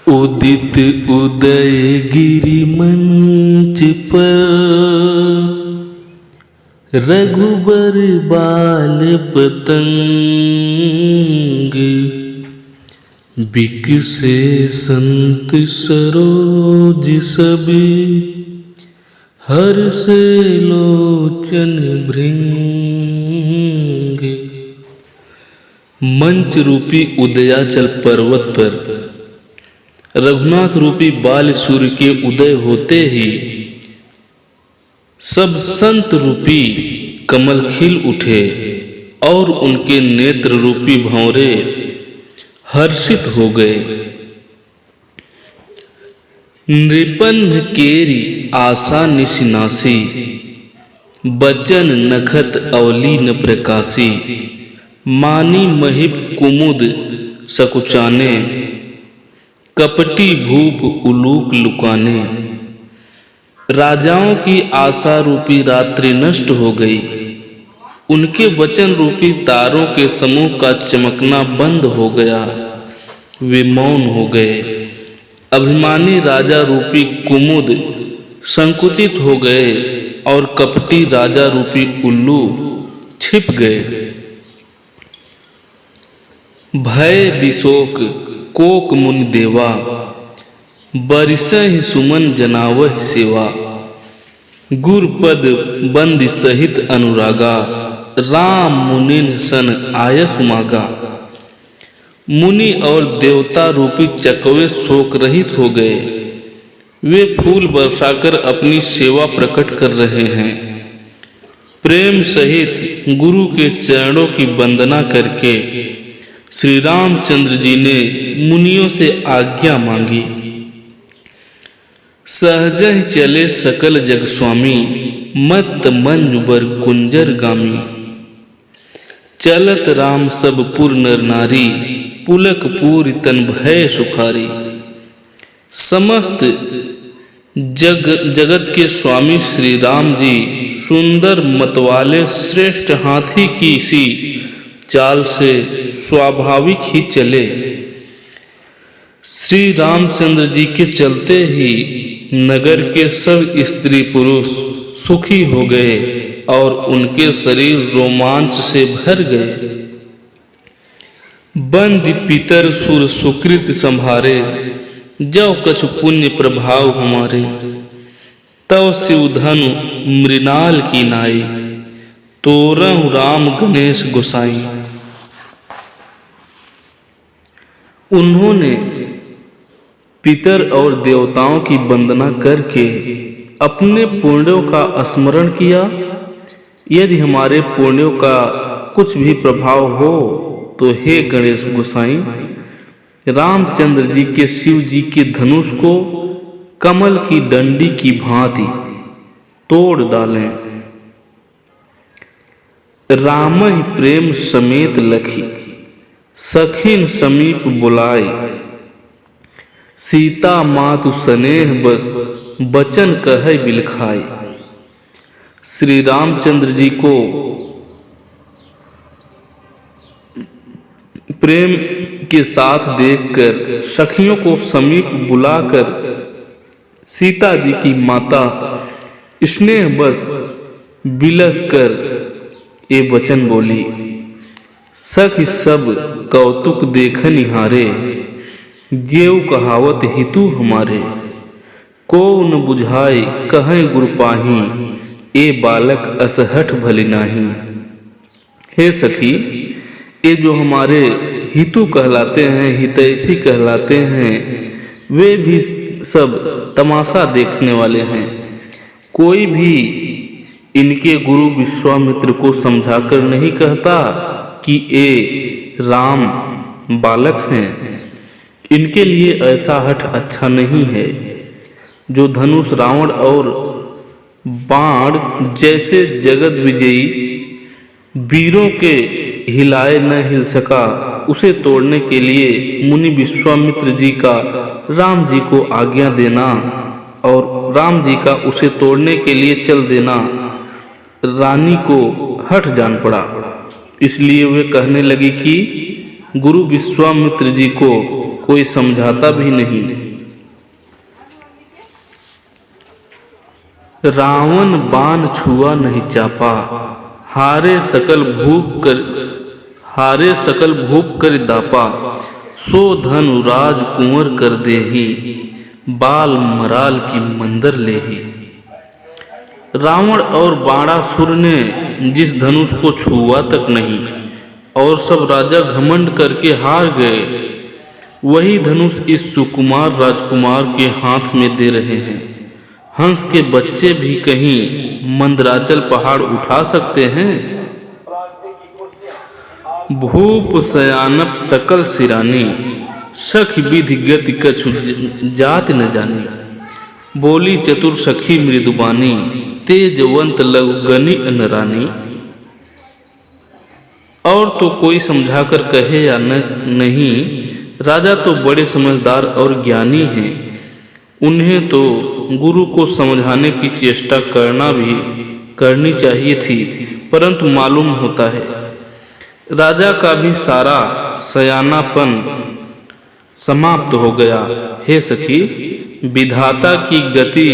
उदित उदय गिरि मंच पर रघुबर बाल पतंग। बिकसे संत सरोज सबे हर्ष लोचन भृंग। मंच रूपी उदयाचल पर्वत पर रघुनाथ रूपी बाल सूर्य के उदय होते ही सब संत रूपी कमल खिल उठे और उनके नेत्र रूपी भंवरे हर्षित हो गए। नृपन्न केरी आशा निशिनासी बचन नखत अवली न प्रकाशी। मानी महिप कुमुद सकुचाने कपटी भूप उलूक लुकाने। राजाओं की आशा रूपी रात्रि नष्ट हो गई। उनके वचन रूपी तारों के समूह का चमकना बंद हो गया। वे मौन हो गए। अभिमानी राजा रूपी कुमुद संकुचित हो गए और कपटी राजा रूपी उल्लू छिप गए। भय विशोक कोक मुनि देवा बरिसहि सुमन जनावहि सेवा। गुरपद बंदी सहित अनुरागा राम मुनिन सन आयस मागा। मुनि और देवता रूपी चकवे शोक रहित हो गए। वे फूल बरसाकर अपनी सेवा प्रकट कर रहे हैं। प्रेम सहित गुरु के चरणों की वंदना करके श्री रामचंद्र जी ने मुनियों से आज्ञा मांगी। सहजहि चले सकल जग स्वामी मत मंजु बर कुंजर गामी। चलत राम सब पुर नर नारी पुलक पूरी तन भय सुखारी। समस्त जगत के स्वामी श्री राम जी सुंदर मतवाले श्रेष्ठ हाथी की सी चाल से स्वाभाविक ही चले। श्री रामचंद्र जी के चलते ही नगर के सब स्त्री पुरुष सुखी हो गए और उनके शरीर रोमांच से भर गए। बंद पितर सुर सुकृत संभारे जब कछु पुण्य प्रभाव हमारे। तव शिव धनु मृणाल की नाई तोरहु राम गणेश गोसाई। उन्होंने पितर और देवताओं की वंदना करके अपने पुण्यों का स्मरण किया। यदि हमारे पुण्यों का कुछ भी प्रभाव हो तो हे गणेश गोसाई रामचंद्र जी के शिव जी के धनुष को कमल की डंडी की भांति तोड़ डालें। राम ही प्रेम समेत लखी सखीन समीप बुलाए। सीता मातु स्नेह बस बचन कहे बिलखाए। श्री रामचंद्र जी को प्रेम के साथ देखकर सखियों को समीप बुलाकर सीता जी की माता स्नेह बस बिलख कर ये वचन बोली। सखी सब कौतुक देखन निहारे जेऊ कहावत हितु हमारे। को न बुझाए कहें गुरु पाही ए बालक असहठ भली नाही। हे सखी ये जो हमारे हितु कहलाते हैं हितैषी कहलाते हैं वे भी सब तमाशा देखने वाले हैं। कोई भी इनके गुरु विश्वामित्र को समझाकर नहीं कहता कि ये राम बालक हैं। इनके लिए ऐसा हठ अच्छा नहीं है। जो धनुष रावण और बाण जैसे जगत विजयी वीरों के हिलाए न हिल सका उसे तोड़ने के लिए मुनि विश्वामित्र जी का राम जी को आज्ञा देना और राम जी का उसे तोड़ने के लिए चल देना रानी को हठ जान पड़ा। इसलिए वे कहने लगी कि गुरु विश्वामित्र जी को कोई समझाता भी नहीं। रावण बाण छुआ नहीं चापा, हारे सकल भूप कर दापा, सो धनु राज कुंवर कर देहि, बाल मराल की मंदर लेहि। रावण और बाणासुर ने जिस धनुष को छुआ तक नहीं और सब राजा घमंड करके हार गए, वही धनुष इस सुकुमार राजकुमार के हाथ में दे रहे हैं। हंस के बच्चे भी कहीं मंदराचल पहाड़ उठा सकते हैं। भूप सयानप सकल सिरानी, सखी विधि गति कछु जात न जानी। बोली चतुर सखी मृदुबानी, तेजवंत लघु गनी अनरानी। और तो कोई समझाकर कहे या नहीं, राजा तो बड़े समझदार और ज्ञानी हैं। उन्हें तो गुरु को समझाने की चेष्टा करनी चाहिए थी, परंतु मालूम होता है राजा का भी सारा सयानापन समाप्त हो गया। हे सखी, विधाता की गति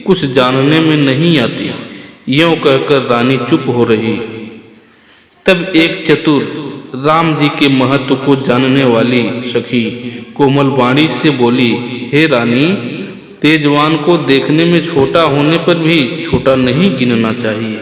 कुछ जानने में नहीं आती, यों कहकर रानी चुप हो रही। तब एक चतुर राम जी के महत्व को जानने वाली सखी कोमल वाणी से बोली, हे रानी, तेजवान को देखने में छोटा होने पर भी छोटा नहीं गिनना चाहिए।